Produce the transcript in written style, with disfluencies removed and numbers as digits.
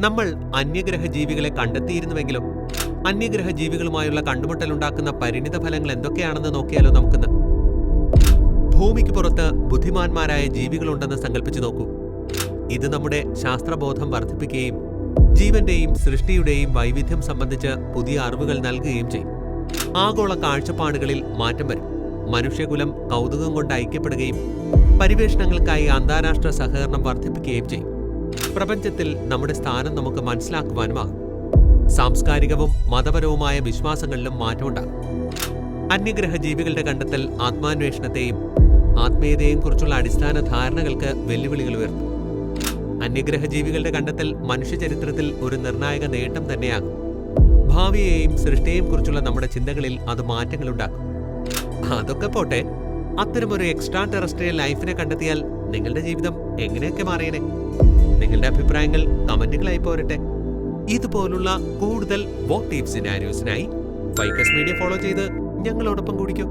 നമ്മൾ അന്യഗ്രഹ ജീവികളെ കണ്ടെത്തിയിരുന്നുവെങ്കിലോ? അന്യഗ്രഹ ജീവികളുമായുള്ള കണ്ടുമുട്ടലുണ്ടാക്കുന്ന പരിണിത ഫലങ്ങൾ എന്തൊക്കെയാണെന്ന് നോക്കിയാലോ നമുക്കിന്ന്. ഭൂമിക്ക് പുറത്ത് ബുദ്ധിമാന്മാരായ ജീവികളുണ്ടെന്ന് സങ്കല്പിച്ചു നോക്കൂ. ഇത് നമ്മുടെ ശാസ്ത്രബോധം വർദ്ധിപ്പിക്കുകയും ജീവന്റെയും സൃഷ്ടിയുടെയും വൈവിധ്യം സംബന്ധിച്ച് പുതിയ അറിവുകൾ നൽകുകയും ചെയ്യും. ആഗോള കാഴ്ചപ്പാടുകളിൽ മാറ്റം വരും. മനുഷ്യകുലം കൗതുകം കൊണ്ട് ഐക്യപ്പെടുകയും പരിവേഷണങ്ങൾക്കായി അന്താരാഷ്ട്ര സഹകരണം വർദ്ധിപ്പിക്കുകയും ചെയ്യും. പ്രപഞ്ചത്തിൽ നമ്മുടെ സ്ഥാനം നമുക്ക് മനസ്സിലാക്കുവാനുമാകും. സാംസ്കാരികവും മതപരവുമായ വിശ്വാസങ്ങളിലും മാറ്റമുണ്ടാകും. അന്യഗ്രഹ ജീവികളുടെ കണ്ടെത്തൽ ആത്മാന്വേഷണത്തെയും ആത്മീയതയെയും കുറിച്ചുള്ള അടിസ്ഥാന ധാരണകൾക്ക് വെല്ലുവിളികൾ ഉയർത്തും. അന്യഗ്രഹ ജീവികളുടെ കണ്ടെത്തൽ മനുഷ്യചരിത്രത്തിൽ ഒരു നിർണായക നേട്ടം തന്നെയാകും. ഭാവിയെയും സൃഷ്ടിയെയും കുറിച്ചുള്ള നമ്മുടെ ചിന്തകളിൽ അത് മാറ്റങ്ങളുണ്ടാക്കും. അതൊക്കെ പോട്ടെ, അത്തരമൊരു എക്സ്ട്രാ ടെറസ്ട്രിയൽ ലൈഫിനെ കണ്ടെത്തിയാൽ നിങ്ങളുടെ ജീവിതം എങ്ങനെയൊക്കെ മാറിയനെ? നിങ്ങളുടെ അഭിപ്രായങ്ങൾ കമന്റുകളായി പോരട്ടെ. ഇതുപോലുള്ള കൂടുതൽ വാട്ട് ഇഫ് സിനാരിയോസിനായി ഫൈക്കസ് മീഡിയ ഫോളോ ചെയ്ത് ഞങ്ങളോടൊപ്പം കൂടിക്കോ.